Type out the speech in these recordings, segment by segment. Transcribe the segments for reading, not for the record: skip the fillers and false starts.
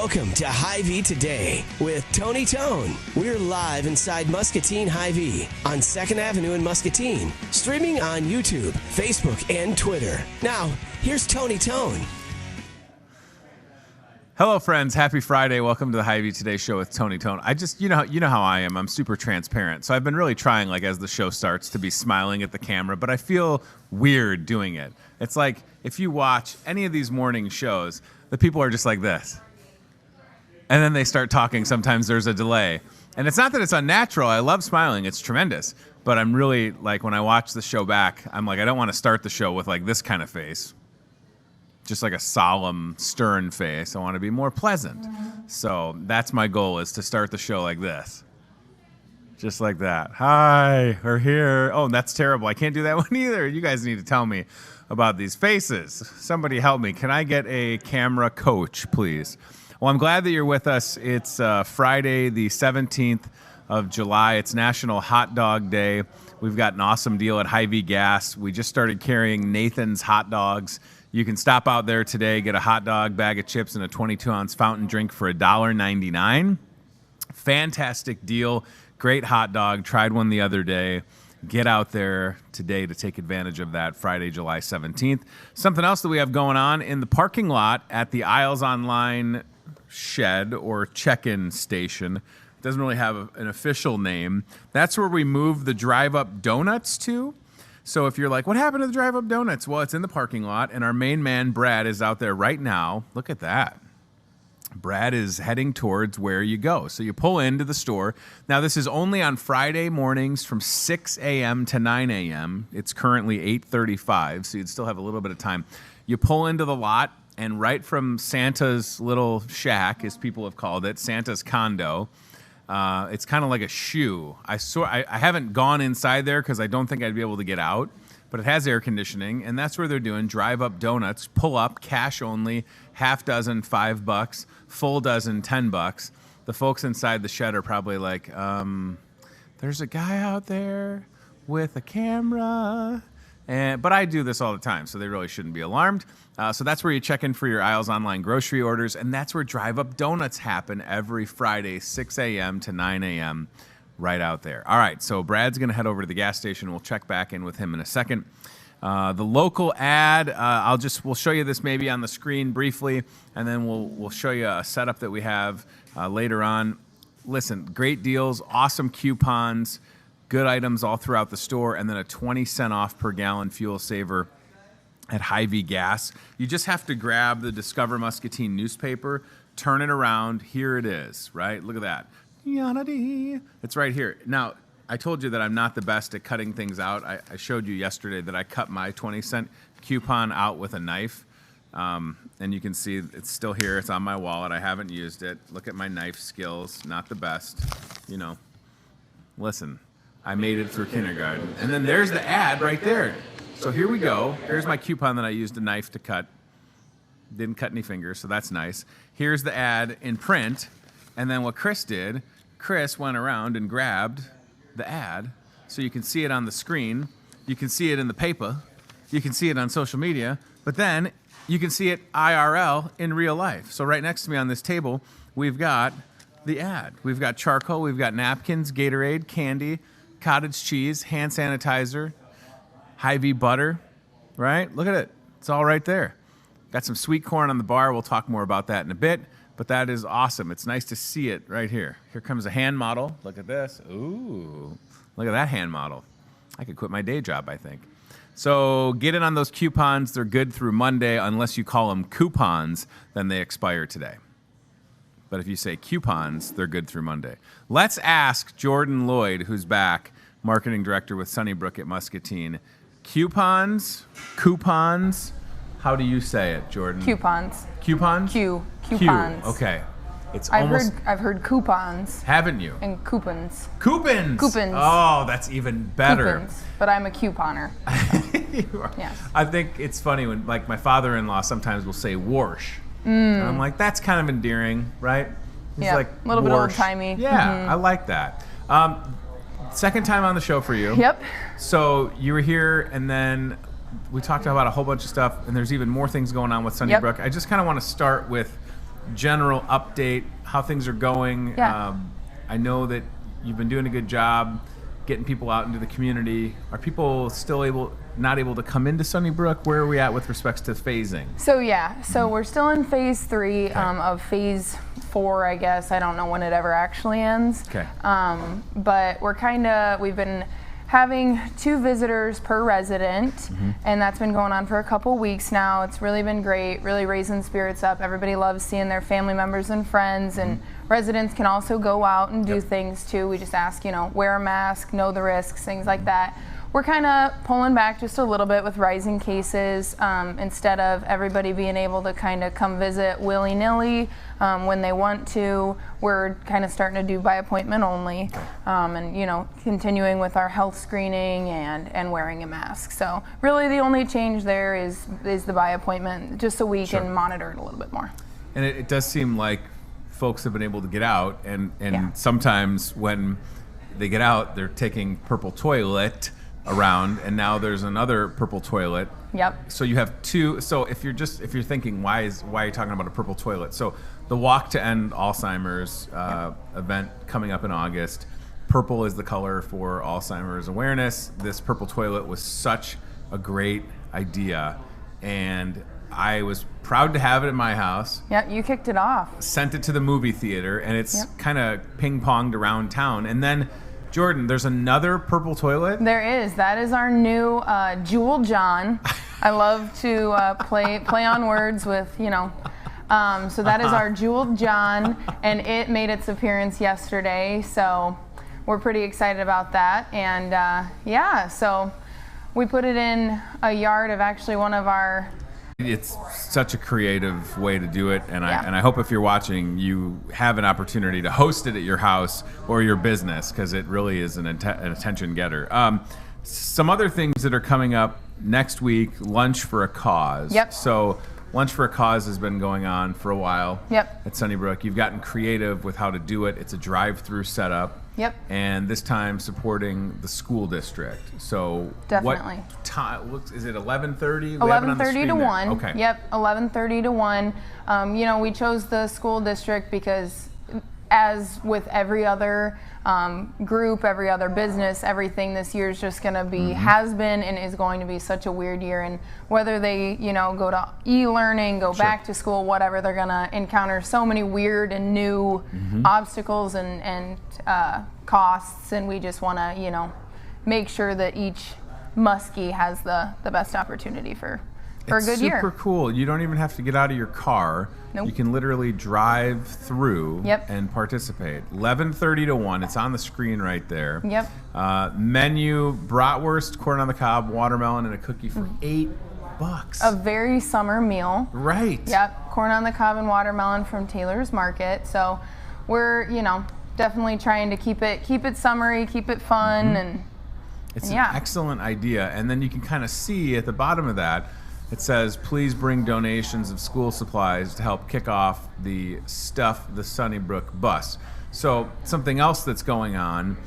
Welcome to Hy-Vee Today with Tony Tone. We're live inside Muscatine Hy-Vee on 2nd Avenue in Muscatine, streaming on YouTube, Facebook, and Twitter. Now, here's Tony Tone. Hello, friends. Happy Friday. Welcome to the Hy-Vee Today show with Tony Tone. You know how I am. I'm super transparent. So I've been really trying, as the show starts, to be smiling at the camera, but I feel weird doing it. It's like if you watch any of these morning shows, the people are just like this. And then they start talking. Sometimes there's a delay. And it's not that it's unnatural. I love smiling. It's tremendous. But I'm really, when I watch the show back, I'm like, I don't want to start the show with, this kind of face. Just like a solemn, stern face. I want to be more pleasant. So that's my goal, is to start the show like this. Just like that. Hi, we're here. Oh, that's terrible. I can't do that one either. You guys need to tell me about these faces. Somebody help me. Can I get a camera coach, please? Well, I'm glad that you're with us. It's Friday, the 17th of July. It's National Hot Dog Day. We've got an awesome deal at HyVee Gas. We just started carrying Nathan's hot dogs. You can stop out there today, get a hot dog, bag of chips, and a 22-ounce fountain drink for $1.99. Fantastic deal. Great hot dog. Tried one the other day. Get out there today to take advantage of that Friday, July 17th. Something else that we have going on in the parking lot at the Aisles Online shed or check-in station. It doesn't really have an official name. That's where we move the drive-up donuts to. So if you're like, what happened to the drive-up donuts? Well, it's in the parking lot, and our main man, Brad, is out there right now. Look at that. Brad is heading towards where you go. So you pull into the store. Now, this is only on Friday mornings from 6 a.m. to 9 a.m. It's currently 8:35, so you'd still have a little bit of time. You pull into the lot, and right from Santa's little shack, as people have called it, Santa's condo, it's kind of like a shoe. I haven't gone inside there because I don't think I'd be able to get out, but it has air conditioning, and that's where they're doing drive-up donuts, pull up, cash only, half dozen, $5, full dozen, $10. The folks inside the shed are probably like, there's a guy out there with a camera. But I do this all the time, so they really shouldn't be alarmed. So that's where you check in for your Aisles Online grocery orders, and that's where drive-up donuts happen every Friday, 6 a.m. to 9 a.m., right out there. All right, so Brad's going to head over to the gas station. We'll check back in with him in a second. The local ad, we'll show you this maybe on the screen briefly, and then we'll show you a setup that we have later on. Listen, great deals, awesome coupons, good items all throughout the store, and then a 20-cent off per gallon fuel saver at HyVee Gas. You just have to grab the Discover Muscatine newspaper, turn it around. Here it is, right? Look at that. It's right here. Now, I told you that I'm not the best at cutting things out. I showed you yesterday that I cut my 20-cent coupon out with a knife. And you can see it's still here. It's on my wallet. I haven't used it. Look at my knife skills. Not the best. Listen. I made it through kindergarten. And then there's the ad right there. So here we go. Here's my coupon that I used a knife to cut. Didn't cut any fingers, so that's nice. Here's the ad in print. And then what Chris did, Chris went around and grabbed the ad so you can see it on the screen. You can see it in the paper. You can see it on social media. But then you can see it IRL in real life. So right next to me on this table, we've got the ad. We've got charcoal. We've got napkins, Gatorade, candy, cottage cheese, hand sanitizer, HyVee butter, right? Look at it. It's all right there. Got some sweet corn on the bar. We'll talk more about that in a bit, but that is awesome. It's nice to see it right here. Here comes a hand model. Look at this. Ooh, look at that hand model. I could quit my day job, I think. So get in on those coupons. They're good through Monday. Unless you call them coupons, then they expire today. But if you say coupons, they're good through Monday. Let's ask Jordan Lloyd, who's back, marketing director with Sunnybrook at Muscatine. Coupons, how do you say it, Jordan? Coupons. Coupons? Coupons. Q. Okay. I've heard coupons. Haven't you? And coupons. Coupons. Coupons. Oh, that's even better. Coupons. But I'm a couponer. You are. Yes. I think it's funny when, my father-in-law sometimes will say "warsh," and I'm like, that's kind of endearing, right? He's yeah, like, a little bit "Warsh." old-timey. Yeah, I like that. Second time on the show for you. Yep. So you were here, and then we talked about a whole bunch of stuff, and there's even more things going on with Sunnybrook. I just kind of want to start with general update, how things are going. Yeah. I know that you've been doing a good job getting people out into the community. Are people still not able to come into Sunnybrook? Where are we at with respects to phasing? So we're still in phase 3 of phase 4, I guess. I don't know when it ever actually ends. Okay. But we've been having 2 visitors per resident, and that's been going on for a couple weeks now. It's really been great, really raising spirits up. Everybody loves seeing their family members and friends, and residents can also go out and do things too. We just ask, wear a mask, know the risks, things like that. We're kind of pulling back just a little bit with rising cases, instead of everybody being able to kind of come visit willy-nilly when they want to. We're kind of starting to do by appointment only, and continuing with our health screening and wearing a mask. So really the only change there is the by appointment, just so we can monitor it a little bit more. And it does seem like folks have been able to get out, and sometimes when they get out, they're taking purple toilet around, and now there's another purple toilet. Yep. So you have 2. So if you're thinking, why are you talking about a purple toilet? So the Walk to End Alzheimer's event coming up in August. Purple is the color for Alzheimer's awareness. This purple toilet was such a great idea, and I was proud to have it in my house. Yep, you kicked it off. Sent it to the movie theater, and it's kind of ping-ponged around town. And then, Jordan, there's another purple toilet? There is. That is our new Jewel John. I love to play on words with, so that is our Jewel John, and it made its appearance yesterday. So we're pretty excited about that. And so we put it in a yard of actually one of our... It's such a creative way to do it, and I hope if you're watching, you have an opportunity to host it at your house or your business, because it really is an attention getter. Some other things that are coming up next week: Lunch for a Cause. Yep. So Lunch for a Cause has been going on for a while. Yep. At Sunnybrook, you've gotten creative with how to do it. It's a drive-through setup. Yep. And this time supporting the school district. So definitely. What time is it? 11:30. 11:30 to 1. Okay. Yep. 11:30 to 1. We chose the school district because, as with every other group, every other business, everything this year is just going to be, has been, and is going to be such a weird year. And whether they, go to e-learning, go back to school, whatever, they're going to encounter so many weird and new obstacles and costs. And we just want to, make sure that each Muskie has the best opportunity for a good year. It's super cool. You don't even have to get out of your car. Nope. You can literally drive through and participate. 11:30 to 1. It's on the screen right there. Yep. Menu: bratwurst, corn on the cob, watermelon, and a cookie for $8. A very summer meal. Right. Yep. Corn on the cob and watermelon from Taylor's Market. So we're, definitely trying to keep it summery, keep it fun, and it's an excellent idea. And then you can kind of see at the bottom of that, it says, please bring donations of school supplies to help kick off the Stuff the Sunnybrook bus. So something else that's going on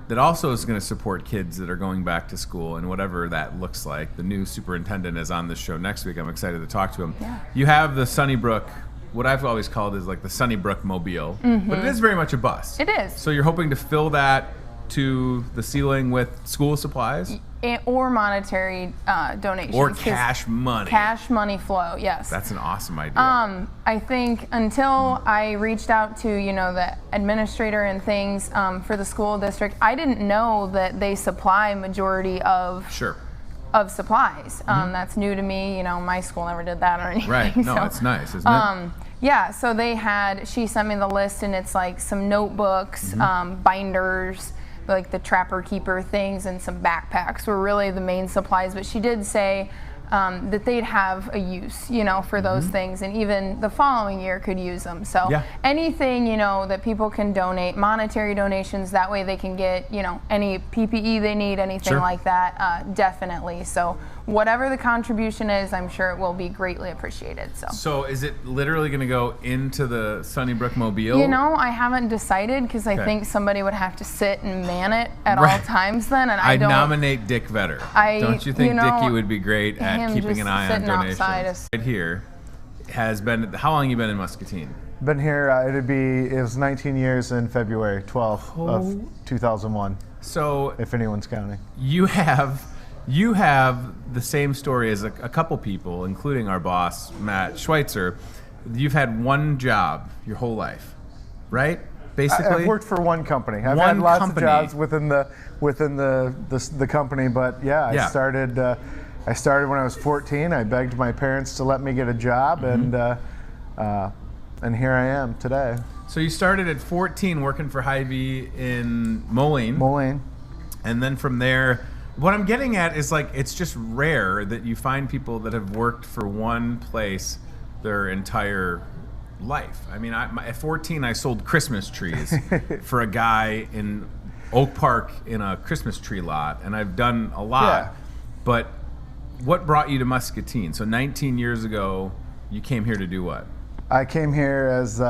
that also is going to support kids that are going back to school, and whatever that looks like. The new superintendent is on this show next week. I'm excited to talk to him. Yeah. You have the Sunnybrook, what I've always called is like the Sunnybrook Mobile, but it is very much a bus. It is. So you're hoping to fill that to the ceiling with school supplies? Or monetary donations. Or cash money. Cash money flow, yes. That's an awesome idea. I think until I reached out to, the administrator and things for the school district, I didn't know that they supply majority of supplies. That's new to me. My school never did that or anything. Right. No, it's nice, isn't it? Yeah, so she sent me the list, and it's like some notebooks, binders, like the Trapper Keeper things, and some backpacks were really the main supplies. But she did say that they'd have a use, for those things, and even the following year could use them. So anything, that people can donate, monetary donations, that way they can get, any PPE they need, anything like that, definitely. So whatever the contribution is, I'm sure it will be greatly appreciated. So is it literally going to go into the Sunnybrook Mobile? I haven't decided, because I think somebody would have to sit and man it at all times then, and I don't... nominate Dick Vetter. Don't you think Dickie would be great at keeping an eye on donations? Right here has been... How long have you been in Muscatine? Been here, it was 19 years in February 12th of 2001. So if anyone's counting. You have the same story as a couple people, including our boss, Matt Schweitzer. You've had one job your whole life, right? Basically, I've worked for one company. I've had lots of jobs within the company, but I started when I was 14. I begged my parents to let me get a job, and here I am today. So you started at 14 working for Hy-Vee in Moline. Moline. And then from there, what I'm getting at is like it's just rare that you find people that have worked for one place their entire life. I mean, at 14, I sold Christmas trees for a guy in Oak Park in a Christmas tree lot, and I've done a lot. Yeah. But what brought you to Muscatine? So 19 years ago, you came here to do what? I came here as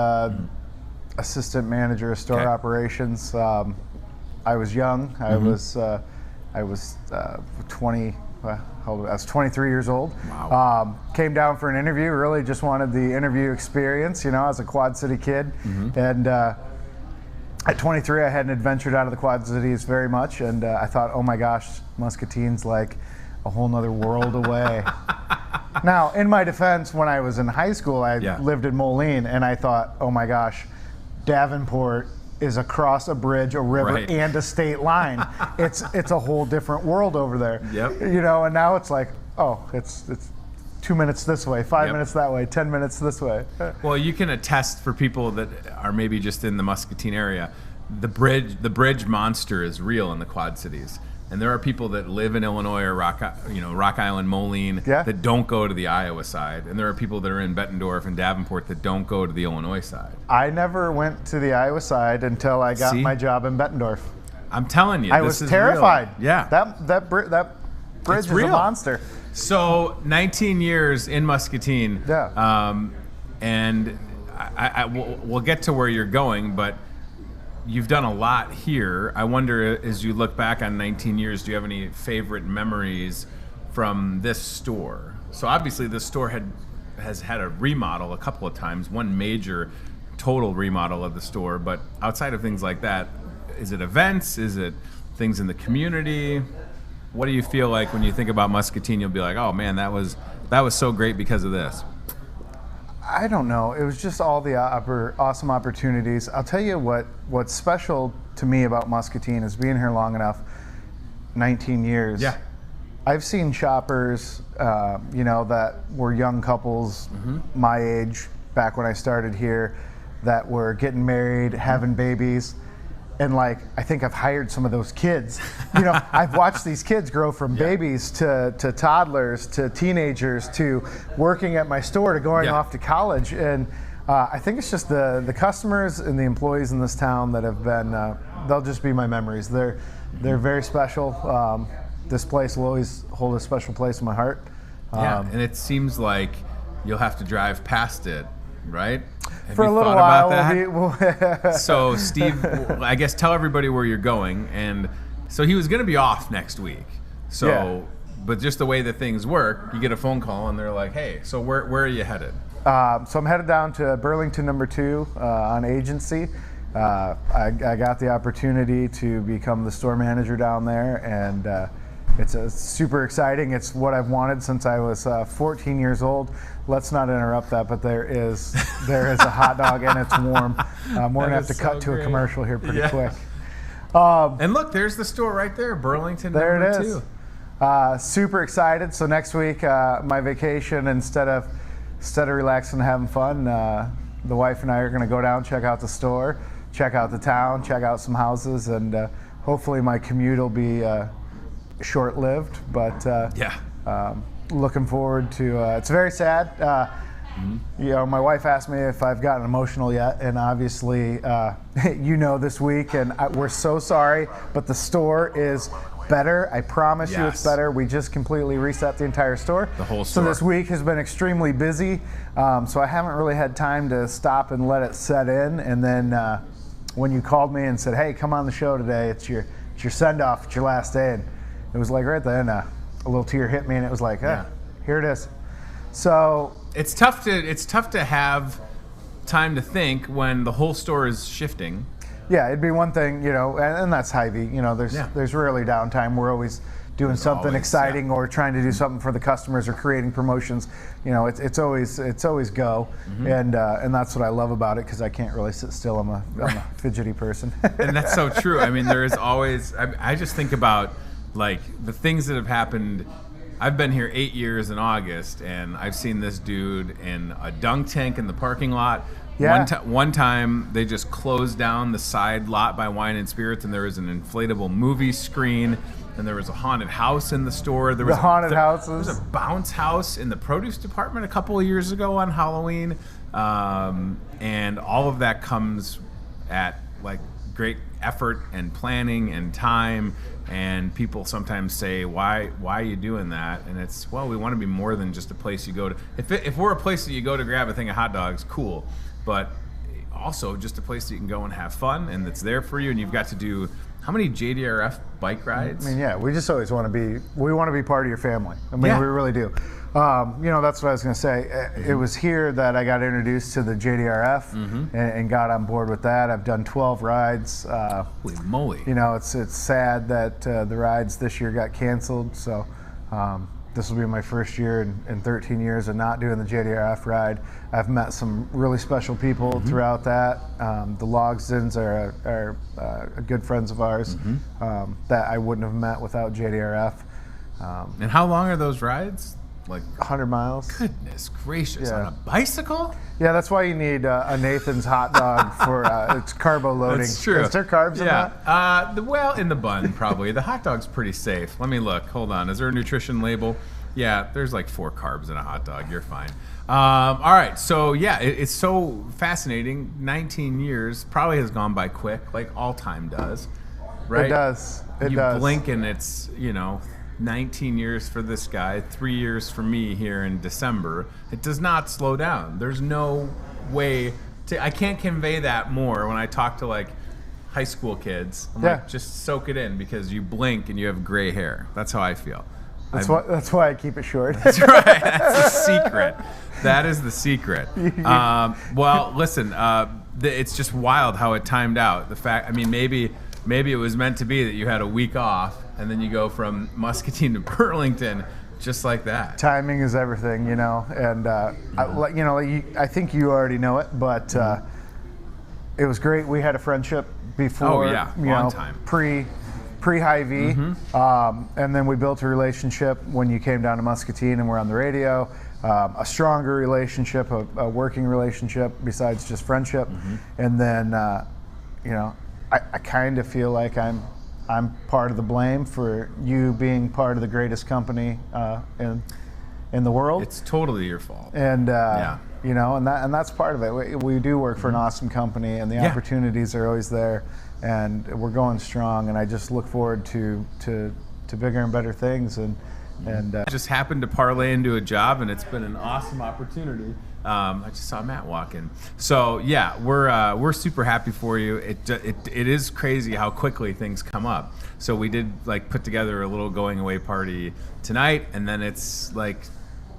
assistant manager of store operations. I was young. I was 20. I was 23 years old. Wow. Came down for an interview. Really just wanted the interview experience. As a Quad City kid, and at 23, I hadn't adventured out of the Quad Cities very much, and I thought, oh my gosh, Muscatine's like a whole nother world away. Now, in my defense, when I was in high school, I lived in Moline, and I thought, oh my gosh, Davenport is across a bridge, a river, and a state line. It's a whole different world over there. Yep. And now it's like, oh, it's 2 minutes this way, 5 minutes that way, 10 minutes this way. Well, you can attest for people that are maybe just in the Muscatine area, the bridge monster is real in the Quad Cities. And there are people that live in Illinois or Rock Island, Moline, that don't go to the Iowa side. And there are people that are in Bettendorf and Davenport that don't go to the Illinois side. I never went to the Iowa side until I got my job in Bettendorf. I'm telling you, I was terrified. Real. Yeah. That bridge is a monster. So 19 years in Muscatine. Yeah. And we'll get to where you're going, but you've done a lot here. I wonder, as you look back on 19 years, do you have any favorite memories from this store? So obviously this store has had a remodel a couple of times, one major total remodel of the store, but outside of things like that, is it events? Is it things in the community? What do you feel like when you think about Muscatine? You'll be like, oh man, that was so great because of this. I don't know. It was just all the awesome opportunities. I'll tell you what's special to me about Muscatine is being here long enough, 19 years. Yeah. I've seen shoppers, that were young couples my age back when I started here that were getting married, having babies. And I think I've hired some of those kids. I've watched these kids grow from babies to toddlers to teenagers to working at my store to going off to college. And I think it's just the customers and the employees in this town that have been, they'll just be my memories. They're very special. This place will always hold a special place in my heart. And it seems like you'll have to drive past it, right? Have for you a little thought while. About that? So Steve, I guess tell everybody where you're going. And so he was going to be off next week. So, but just the way that things work, you get a phone call and they're like, hey, so where are you headed? So I'm headed down to Burlington number 2 on agency. I got the opportunity to become the store manager down there, and it's super exciting. It's what I've wanted since I was 14 years old. Let's not interrupt that, but there is a hot dog and it's warm. We're gonna have to cut to a commercial here pretty quick. And look, there's the store right there, Burlington number 2. Super excited. So next week, my vacation, instead of relaxing and having fun, the wife and I are gonna go down, check out the store, check out the town, check out some houses, and hopefully my commute will be short-lived, but looking forward to it's very sad. My wife asked me if I've gotten emotional yet, and obviously this week, and we're so sorry, but the store is better. I promise you it's better. We just completely reset the entire store. The whole store. So this week has been extremely busy, so I haven't really had time to stop and let it set in. And then when you called me and said, hey, come on the show today, it's your send-off, it's your last day, and it was like right then a little tear hit me, and it was like, here it is. So it's tough to have time to think when the whole store is shifting. Yeah, it'd be one thing, and that's Hy-Vee. There's rarely downtime. We're always doing something exciting or trying to do something for the customers or creating promotions. It's always go, and that's what I love about it because I can't really sit still. I'm a fidgety person. And that's so true. I mean, there is always. I just think about like the things that have happened. I've been here 8 years in August, and I've seen this dude in a dunk tank in the parking lot. Yeah. One time they just closed down the side lot by Wine and Spirits, and there was an inflatable movie screen, and there was a haunted house in the store. There was houses. There was a bounce house in the produce department a couple of years ago on Halloween, and all of that comes at like great effort and planning and time. And people sometimes say, why are you doing that? And it's, well, we want to be more than just a place you go to. If we're a place that you go to grab a thing of hot dogs, cool. But also just a place that you can go and have fun and that's there for you. And you've got to do, how many JDRF bike rides? I mean, yeah, we just always want to be part of your family. I mean, we really do. That's what I was going to say. It was here that I got introduced to the JDRF and got on board with that. I've done 12 rides. Holy moly. It's sad that the rides this year got canceled. So this will be my first year in 13 years of not doing the JDRF ride. I've met some really special people throughout that. The Logsdons are good friends of ours that I wouldn't have met without JDRF. And how long are those rides? Like 100 miles. Goodness gracious, on a bicycle? Yeah, that's why you need a Nathan's hot dog for it's carbo loading. That's true. Is there carbs in that? Well, in the bun probably. The hot dog's pretty safe. Let me look. Hold on. Is there a nutrition label? Yeah, there's like 4 carbs in a hot dog. You're fine. All right. So yeah, it's so fascinating. 19 years probably has gone by quick, like all time does. Right? It does. You blink and it's 19 years for this guy, 3 years for me here in December. It does not slow down. There's no way I can't convey that more when I talk to like high school kids. I'm like, just soak it in because you blink and you have gray hair. That's how I feel. That's why I keep it short. That's right. That's the secret. That is the secret. Well, listen, it's just wild how it timed out. The fact, I mean, maybe it was meant to be that you had a week off and then you go from Muscatine to Burlington just like that. Timing is everything, and I think you already know it, but it was great. We had a friendship before, long time. pre-Hy-Vee, and then we built a relationship when you came down to Muscatine and we're on the radio. A stronger relationship, a working relationship besides just friendship, and then I kind of feel like I'm part of the blame for you being part of the greatest company in the world. It's totally your fault. And and that's part of it. We do work for an awesome company, and the opportunities are always there, and we're going strong. And I just look forward to bigger and better things. And I just happened to parlay into a job, and it's been an awesome opportunity. I just saw Matt walk in. So yeah, we're super happy for you. It is crazy how quickly things come up. So we did like put together a little going away party tonight, and then it's like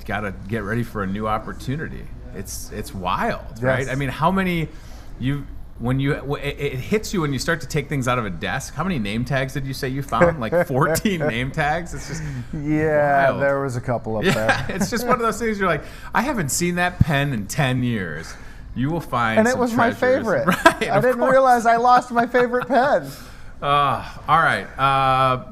gotta get ready for a new opportunity. It's wild, right? I mean, how many it hits you when you start to take things out of a desk. How many name tags did you say you found? Like 14 name tags? It's just wild. There was a couple up there. It's just one of those things you're like, I haven't seen that pen in 10 years. You will find and it was treasures. My favorite. Right, I didn't realize I lost my favorite pen. All right.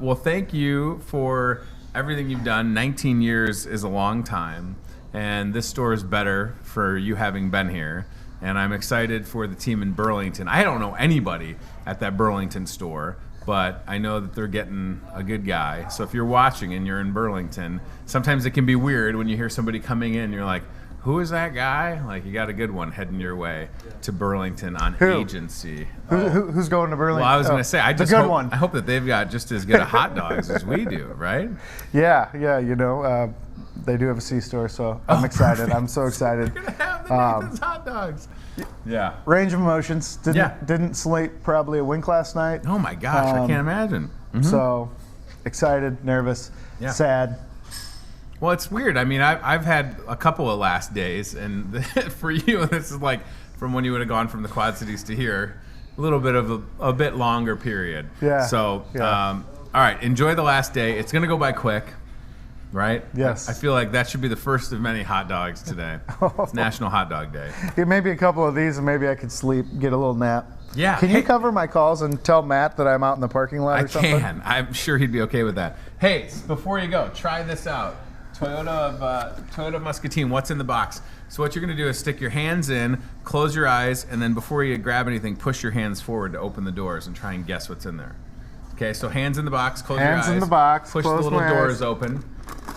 Well, thank you for everything you've done. 19 years is a long time, and this store is better for you having been here. And I'm excited for the team in Burlington. I don't know anybody at that Burlington store, but I know that they're getting a good guy. So if you're watching and you're in Burlington, sometimes it can be weird when you hear somebody coming in, you're like, who is that guy? Like, you got a good one heading your way to Burlington on agency. Who's going to Burlington? Well, I was going to say, I hope that they've got just as good a hot dogs as we do, right? Yeah, they do have a C-store, so I'm excited. Perfect. I'm so excited. You're going to have the Nathan's hot dogs. Yeah. Range of emotions. Didn't sleep probably a wink last night. Oh, my gosh. I can't imagine. So excited, nervous, sad. Well, it's weird. I mean, I've had a couple of last days, and for you, this is like from when you would have gone from the Quad Cities to here. A little bit of a bit longer period. Yeah. So, Yeah. All right, enjoy the last day. It's going to go by quick, right? Yes. I feel like that should be the first of many hot dogs today. It's National Hot Dog Day. Yeah, maybe a couple of these, and maybe I could sleep, get a little nap. Yeah. Can you cover my calls and tell Matt that I'm out in the parking lot or something? I can. I'm sure he'd be okay with that. Hey, before you go, try this out. Toyota Muscatine, what's in the box? So what you're going to do is stick your hands in, close your eyes, and then before you grab anything, push your hands forward to open the doors and try and guess what's in there. Okay, so hands in the box, close your eyes. Hands in the box, push the close little my doors eyes. open.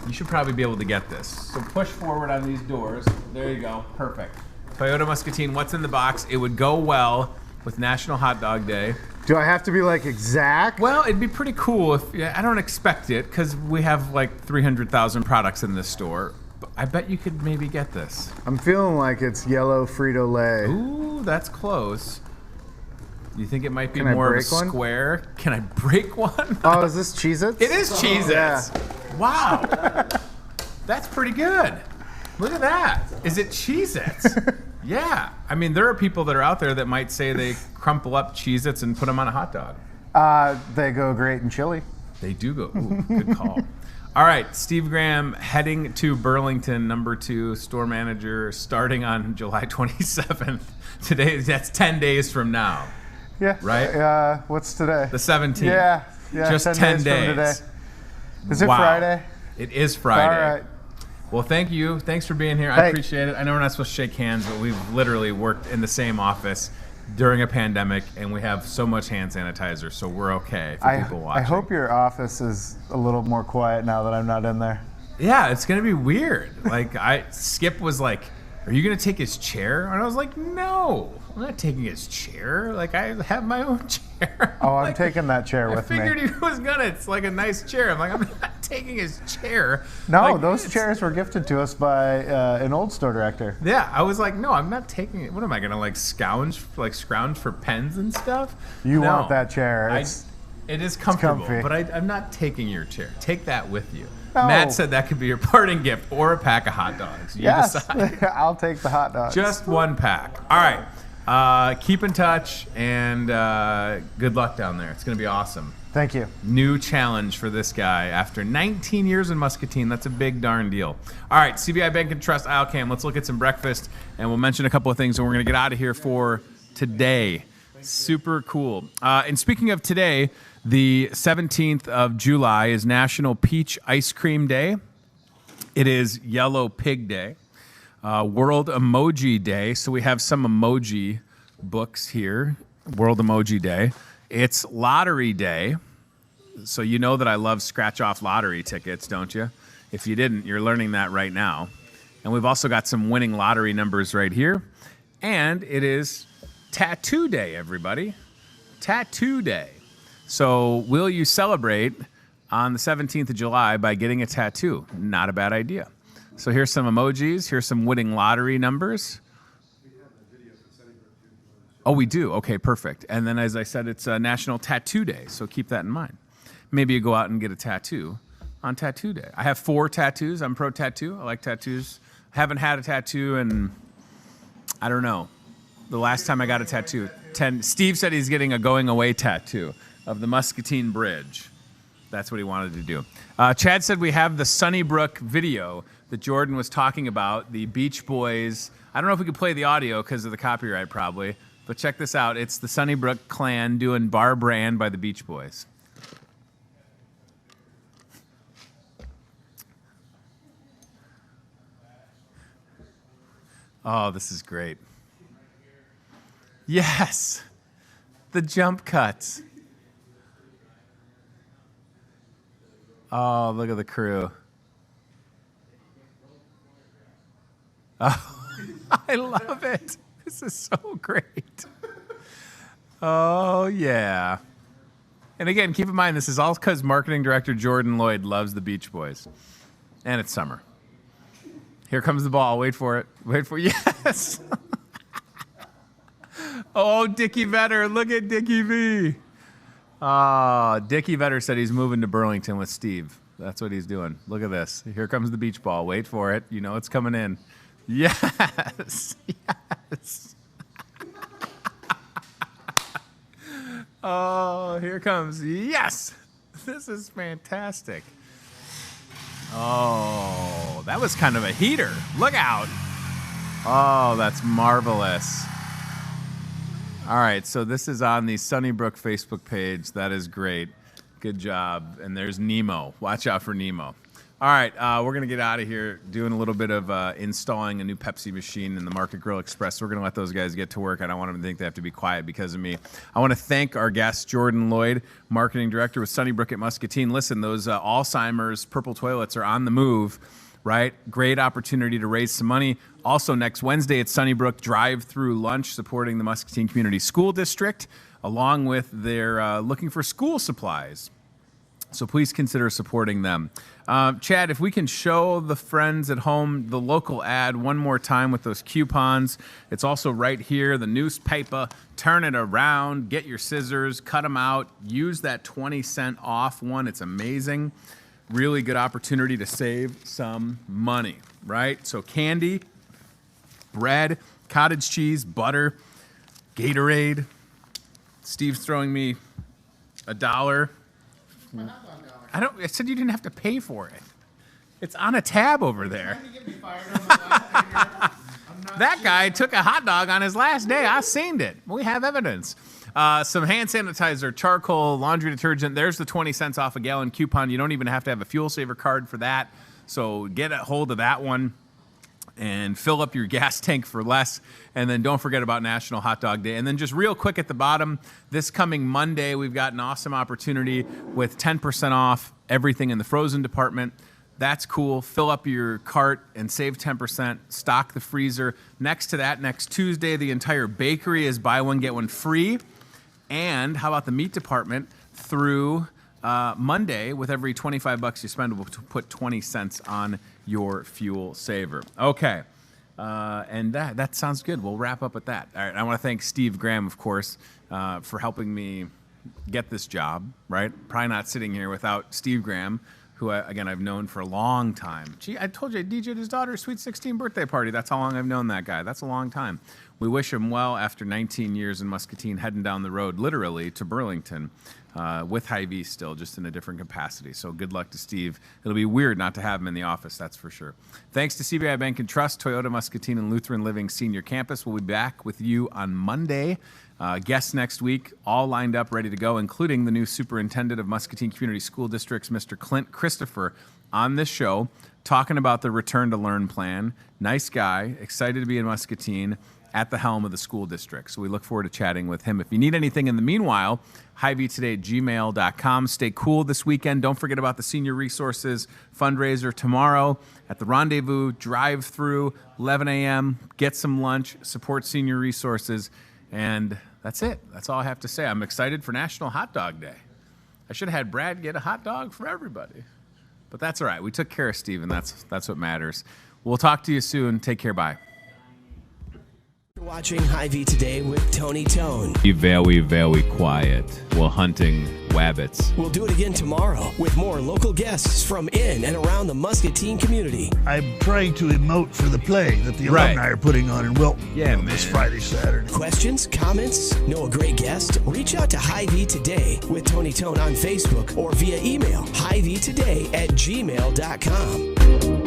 You should probably be able to get this. So push forward on these doors. There you go. Perfect. Toyota Muscatine, what's in the box? It would go well with National Hot Dog Day. Do I have to be like exact? Well, it'd be pretty cool if, I don't expect it because we have like 300,000 products in this store. But I bet you could maybe get this. I'm feeling like it's yellow Frito-Lay. Ooh, that's close. You think it might be Can I more of a break one? square? Can I break one? Oh, is this Cheez-Its? It is Cheez-Its. Yeah. Wow. That's pretty good. Look at that. Is it Cheez-Its? Yeah. I mean, there are people that are out there that might say they crumple up Cheez-Its and put them on a hot dog. They go great in chili. They do go. Ooh, good call. All right, Steve Graham heading to Burlington, #2 store manager, starting on July 27th. Today, that's 10 days from now. Yeah. Right? What's today? The 17th. Yeah. Just 10 from days. today. Is it Wow. Friday? It is Friday. All right. Well, thank you. Thanks for being here. I Hey. appreciate it. I know we're not supposed to shake hands, but we've literally worked in the same office during a pandemic, and we have so much hand sanitizer, so we're okay for people watching. I hope your office is a little more quiet now that I'm not in there. Yeah, it's gonna be weird. Like, Skip was like, "Are you gonna take his chair?" And I was like, "No, I'm not taking his chair. Like, I have my own chair." Oh, I'm Like, taking that chair with me. I figured he was gonna. It's like a nice chair. I'm like, I'm not taking his chair. No, Like, those it's- chairs were gifted to us by an old store director. Yeah, I was like, no, I'm not taking it. What am I gonna like scrounge for pens and stuff? You No. want that chair. It is comfortable, comfy. but I'm not taking your chair. Take that with you. No. Matt said that could be your parting gift or a pack of hot dogs. You Yes, decide. I'll take the hot dogs. Just one pack. All right. Keep in touch and good luck down there. It's going to be awesome. Thank you. New challenge for this guy after 19 years in Muscatine. That's a big darn deal. All right, CBI Bank and Trust ILCAM. Let's look at some breakfast, and we'll mention a couple of things, and we're going to get out of here for today. Super cool. And speaking of today, the 17th of July is National Peach Ice Cream Day. It is Yellow Pig Day. World Emoji Day. So we have some emoji books here. World Emoji Day. It's Lottery Day. So you know that I love scratch-off lottery tickets, don't you? If you didn't, you're learning that right now. And we've also got some winning lottery numbers right here. And it is Tattoo Day, everybody. Tattoo Day. So will you celebrate on the 17th of July by getting a tattoo? Not a bad idea. So here's some emojis. Here's some winning lottery numbers. Oh, we do? Okay, perfect. And then, as I said, it's National Tattoo Day, so keep that in mind. Maybe you go out and get a tattoo on Tattoo Day. I have 4 tattoos. I'm pro tattoo. I like tattoos. Haven't had a tattoo in, I don't know, the last time I got a tattoo. Steve said he's getting a going away tattoo of the Muscatine Bridge. That's what he wanted to do. Chad said we have the Sunnybrook video that Jordan was talking about, the Beach Boys. I don't know if we could play the audio because of the copyright probably, but check this out. It's the Sunnybrook Clan doing Bar Brand by the Beach Boys. Oh, this is great. Yes, the jump cuts. Oh, look at the crew. Oh, I love it. This is so great. Oh, yeah. And again, keep in mind, this is all because marketing director Jordan Lloyd loves the Beach Boys. And it's summer. Here comes the ball. Wait for it. Wait for it. Yes. Oh, Dickie Vetter. Look at Dickie V. Dickie Vetter said he's moving to Burlington with Steve. That's what he's doing. Look at this. Here comes the beach ball. Wait for it. You know it's coming in. Yes. Yes. Oh, here comes. Yes! This is fantastic. Oh, that was kind of a heater. Look out. Oh, that's marvelous. All right, so this is on the Sunnybrook Facebook page. That is great. Good job. And there's Nemo. Watch out for Nemo. All right, we're going to get out of here doing a little bit of installing a new Pepsi machine in the Market Grill Express. We're going to let those guys get to work. I don't want them to think they have to be quiet because of me. I want to thank our guest, Jordan Lloyd, Marketing Director with Sunnybrook at Muscatine. Listen, those Alzheimer's purple toilets are on the move, right? Great opportunity to raise some money. Also, next Wednesday at Sunnybrook, drive-through lunch supporting the Muscatine Community School District, along with their looking for school supplies. So please consider supporting them. Chad, if we can show the friends at home the local ad one more time with those coupons. It's also right here, the newspaper. Turn it around, get your scissors, cut them out, use that 20% off one. It's amazing. Really good opportunity to save some money, right? So candy, bread, cottage cheese, butter, Gatorade. Steve's throwing me $1. I said you didn't have to pay for it. It's on a tab over there. That guy took a hot dog on his last day. I seen it. We have evidence. Some hand sanitizer, charcoal, laundry detergent. There's the 20 cents off a gallon coupon. You don't even have to have a fuel saver card for that. So get a hold of that one and fill up your gas tank for less. And then don't forget about National Hot Dog Day. And then just real quick at the bottom, this coming Monday, we've got an awesome opportunity with 10% off everything in the frozen department. That's cool. Fill up your cart and save 10%. Stock the freezer. Next to that, next Tuesday, the entire bakery is buy one, get one free. And how about the meat department through Monday, with every $25 you spend, we'll put 20 cents on your fuel saver. Okay, and that sounds good. We'll wrap up with that. All right, I want to thank Steve Graham, of course, for helping me get this job, right? Probably not sitting here without Steve Graham, who, again, I've known for a long time. Gee, I told you I DJ'd his daughter's sweet 16 birthday party. That's how long I've known that guy. That's a long time. We wish him well after 19 years in Muscatine, heading down the road, literally, to Burlington, with HyVee still, just in a different capacity. So good luck to Steve. It'll be weird not to have him in the office, that's for sure. Thanks to CBI Bank and Trust, Toyota Muscatine, and Lutheran Living Senior Campus. We'll be back with you on Monday. Guests next week, all lined up, ready to go, including the new superintendent of Muscatine Community School Districts, Mr. Clint Christopher, on this show, talking about the Return to Learn plan. Nice guy, excited to be in Muscatine, at the helm of the school district. So we look forward to chatting with him. If you need anything in the meanwhile, HyVeeToday@gmail.com. Stay cool this weekend. Don't forget about the Senior Resources fundraiser tomorrow at the Rendezvous, drive-through, 11 a.m. Get some lunch, support Senior Resources, and that's it. That's all I have to say. I'm excited for National Hot Dog Day. I should have had Brad get a hot dog for everybody. But that's all right. We took care of Steve, and that's what matters. We'll talk to you soon. Take care. Bye. You're watching HyVee Today with Tony Tone. Be very, very quiet while hunting wabbits. We'll do it again tomorrow with more local guests from in and around the Muscatine community. I'm trying to emote for the play that the alumni are putting on in Wilton. Yeah, this Friday, Saturday. Questions, comments, know a great guest? Reach out to HyVee Today with Tony Tone on Facebook or via email, HyVeeToday@gmail.com.